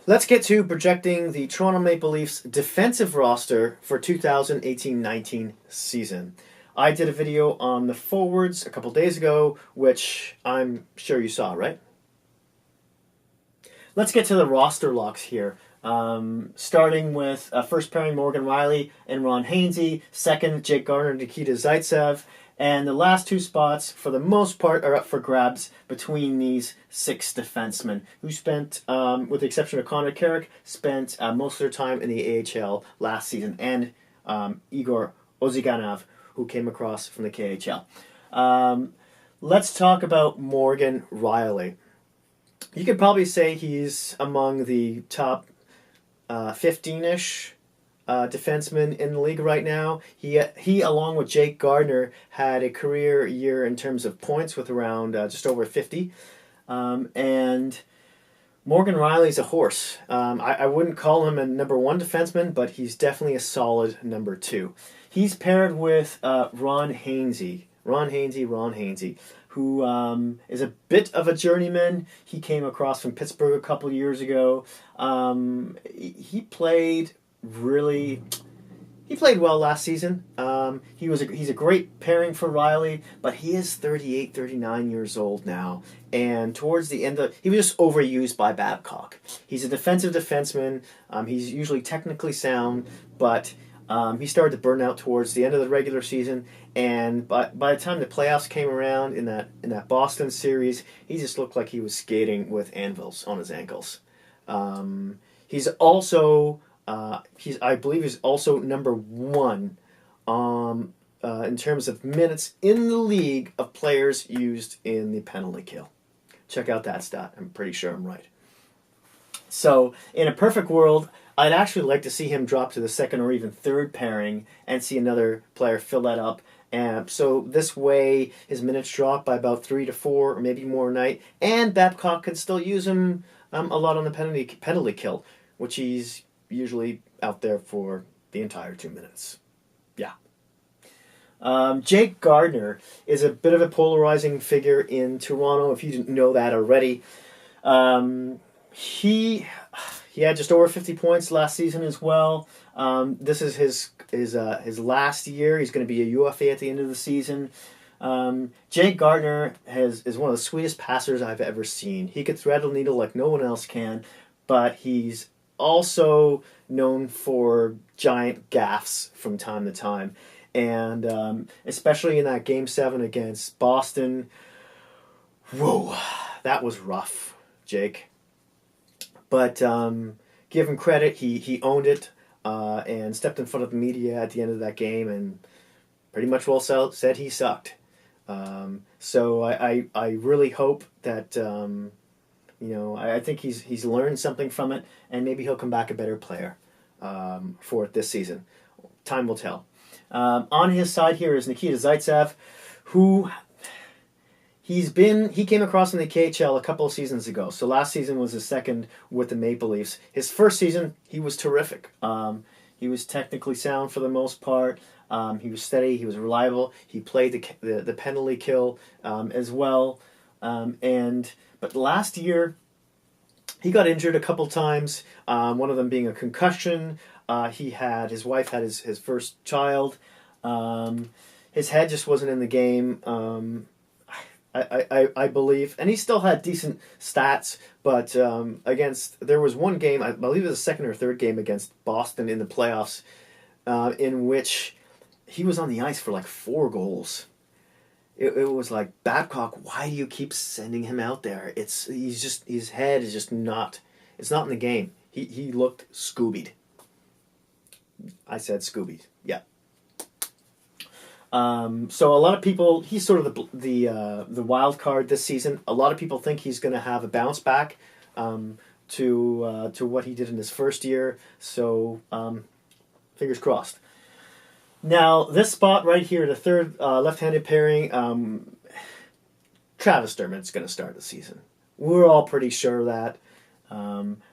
Let's get to projecting the Toronto Maple Leafs defensive roster for 2018-19 season. I did a video on the forwards a couple days ago, which I'm sure you saw, right? Let's get to the roster locks here. Starting with first pairing Morgan Rielly and Ron Hainsey, second Jake Gardiner and Nikita Zaitsev, and the last two spots, for the most part, are up for grabs between these six defensemen, who spent, with the exception of Connor Carrick, spent most of their time in the AHL last season, and Igor Oziganov, who came across from the KHL. Let's talk about Morgan Rielly. You could probably say he's among the top 15-ish defensemen in the league right now. He, along with Jake Gardiner, had a career year in terms of points with around just over 50. And Morgan Rielly's a horse. I wouldn't call him a number one defenseman, but he's definitely a solid number two. He's paired with Ron Hainsey, who is a bit of a journeyman. He came across from Pittsburgh a couple of years ago. He played well last season. He's a great pairing for Rielly, but he is 38, 39 years old now. And towards the end he was just overused by Babcock. He's a defensive defenseman. He's usually technically sound, but he started to burn out towards the end of the regular season. And by the time the playoffs came around in that Boston series, he just looked like he was skating with anvils on his ankles. He's also I believe he's also number one in terms of minutes in the league of players used in the penalty kill. Check out that stat. I'm pretty sure I'm right. So, in a perfect world, I'd actually like to see him drop to the second or even third pairing and see another player fill that up. And so this way, his minutes drop by about 3 to 4 or maybe more a night, and Babcock can still use him a lot on the penalty kill, which he's usually out there for the entire 2 minutes. Yeah. Jake Gardiner is a bit of a polarizing figure in Toronto, if you didn't know that already. He had just over 50 points last season as well. This is his last year. He's going to be a UFA at the end of the season. Jake Gardiner is one of the sweetest passers I've ever seen. He could thread a needle like no one else can, but he's also known for giant gaffes from time to time. And especially in that Game 7 against Boston, whoa, that was rough, Jake. But give him credit, he owned it and stepped in front of the media at the end of that game and pretty much said he sucked. So I really hope that I think he's learned something from it, and maybe he'll come back a better player for it this season. Time will tell. On his side here is Nikita Zaitsev, who he came across in the KHL a couple of seasons ago. So last season was his second with the Maple Leafs. His first season, he was terrific. He was technically sound for the most part. He was steady. He was reliable. He played the penalty kill as well. But last year, he got injured a couple times. One of them being a concussion. His wife had his first child. His head just wasn't in the game. I believe, and he still had decent stats, but there was one game, I believe it was the second or third game against Boston in the playoffs, in which he was on the ice for like 4 goals. It was like, Babcock, why do you keep sending him out there? His head is just not, it's not in the game. He looked Scoobied. I said Scoobied, yeah. So a lot of people, he's sort of the wild card this season. A lot of people think he's going to have a bounce back to what he did in his first year. So fingers crossed. Now this spot right here, the third left-handed pairing, Travis Dermott's going to start the season. We're all pretty sure of that.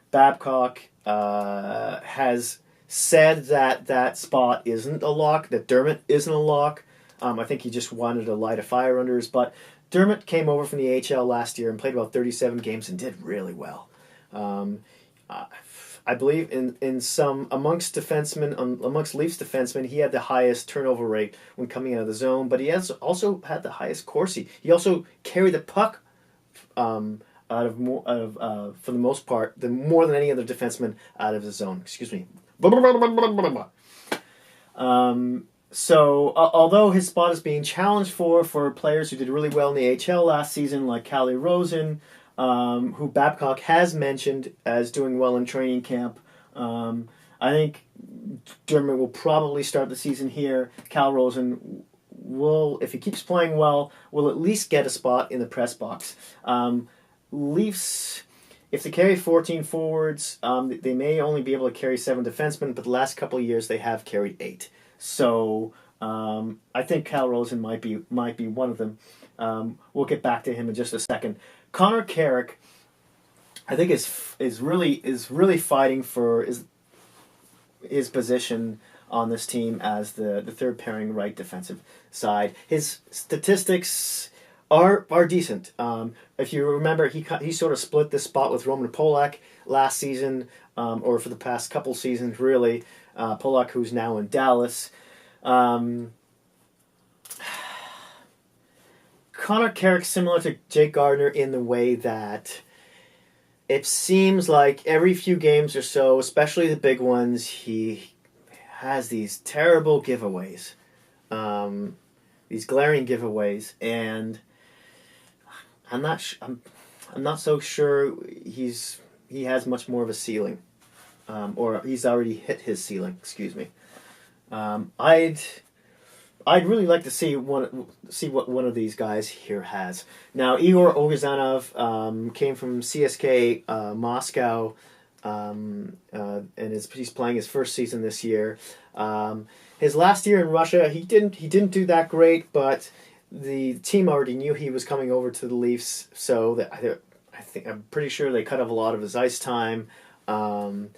Babcock has said that spot isn't a lock, that Dermott isn't a lock. I think he just wanted to light a fire under his butt. Dermott came over from the AHL last year and played about 37 games and did really well. I believe in some amongst defensemen, amongst Leafs defensemen, he had the highest turnover rate when coming out of the zone, but he has also had the highest Corsi. He also carried the puck for the most part, more than any other defenseman out of the zone. Excuse me. So, although his spot is being challenged for players who did really well in the AHL last season, like Calle Rosen, who Babcock has mentioned as doing well in training camp, I think Dermott will probably start the season here. Cal Rosen will, if he keeps playing well, will at least get a spot in the press box. Leafs, if they carry 14 forwards, they may only be able to carry 7 defensemen, but the last couple of years they have carried 8. So I think Cal Rosen might be one of them. We'll get back to him in just a second. Connor Carrick, I think is really fighting for his position on this team as the third pairing right defensive side. His statistics are decent. If you remember, he sort of split this spot with Roman Polak last season, or for the past couple seasons, really. Polak, who's now in Dallas. Connor Carrick, similar to Jake Gardiner in the way that it seems like every few games or so, especially the big ones, he has these terrible giveaways, these glaring giveaways, and I'm not so sure he has much more of a ceiling, or he's already hit his ceiling. Excuse me. I'd really like to see what one of these guys here has. Now, Igor Oguzhanov came from CSK Moscow, and he's playing his first season this year. His last year in Russia, he didn't do that great, but the team already knew he was coming over to the Leafs, so I'm pretty sure they cut off a lot of his ice time, and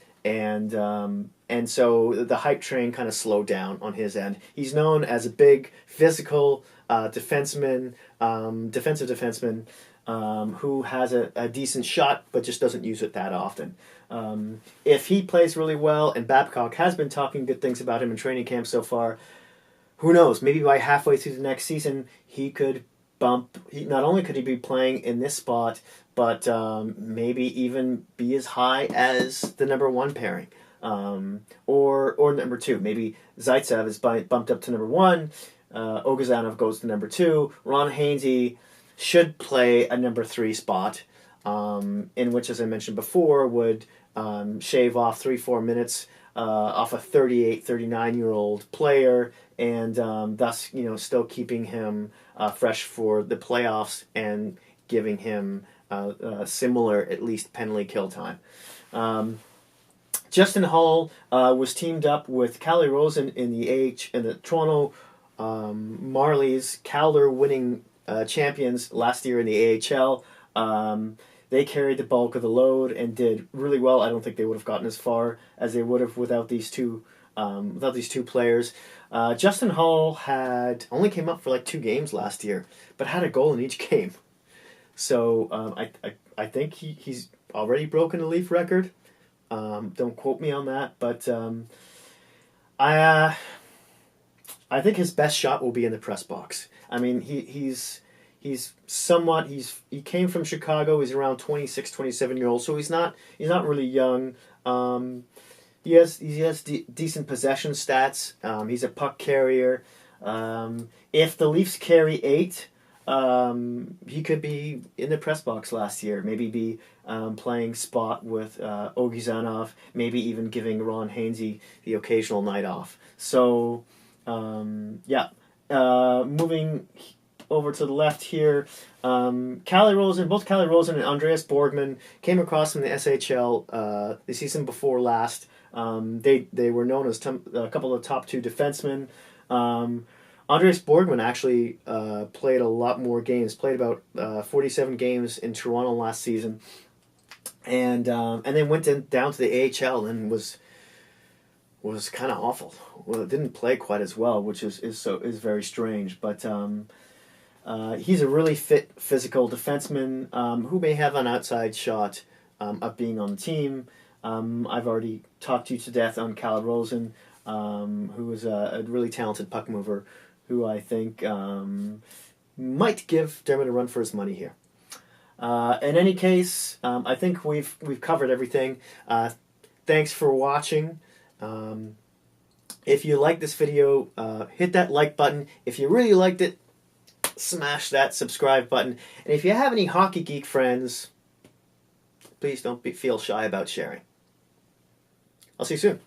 so the hype train kind of slowed down on his end. He's known as a big, physical defensive defenseman who has a decent shot, but just doesn't use it that often. If he plays really well, and Babcock has been talking good things about him in training camp so far, who knows? Maybe by halfway through the next season, he could not only could he be playing in this spot, but maybe even be as high as the number 1 pairing. Or number 2. Maybe Zaitsev is bumped up to number 1. Oguzhanov goes to number 2. Ron Hainsey should play a number 3 spot, in which, as I mentioned before, would shave off 3-4 minutes off a 38, 39-year-old player, and thus still keeping him fresh for the playoffs and giving him similar, at least, penalty kill time. Justin Hull was teamed up with Calle Rosen in the Toronto Marlies, Calder winning champions last year in the AHL. They carried the bulk of the load and did really well. I don't think they would have gotten as far as they would have without these two players. Justin Hull only came up for like 2 games last year, but had a goal in each game. So I think he's already broken a Leaf record. Don't quote me on that, but I think his best shot will be in the press box. I mean, he came from Chicago. He's around 26, 27-year-old, so he's not really young. He has decent possession stats. He's a puck carrier. If the Leafs carry 8, he could be in the press box last year. Maybe be playing spot with Oguzhanov. Maybe even giving Ron Hainsey the occasional night off. So, moving over to the left here, both Calle Rosen and Andreas Borgman came across from the SHL the season before last. They were known as a couple of top 2 defensemen. Andreas Borgman actually played a lot more games. Played about 47 games in Toronto last season, and then went down to the AHL and was kind of awful. Well, it didn't play quite as well, which is very strange. But he's a really fit, physical defenseman who may have an outside shot of being on the team. I've already talked you to death on Cal Rosen, who is a really talented puck mover, who I think might give Dermott a run for his money here. In any case, I think we've covered everything. Thanks for watching. If you like this video, hit that like button. If you really liked it, smash that subscribe button. And if you have any hockey geek friends, please don't feel shy about sharing. I'll see you soon.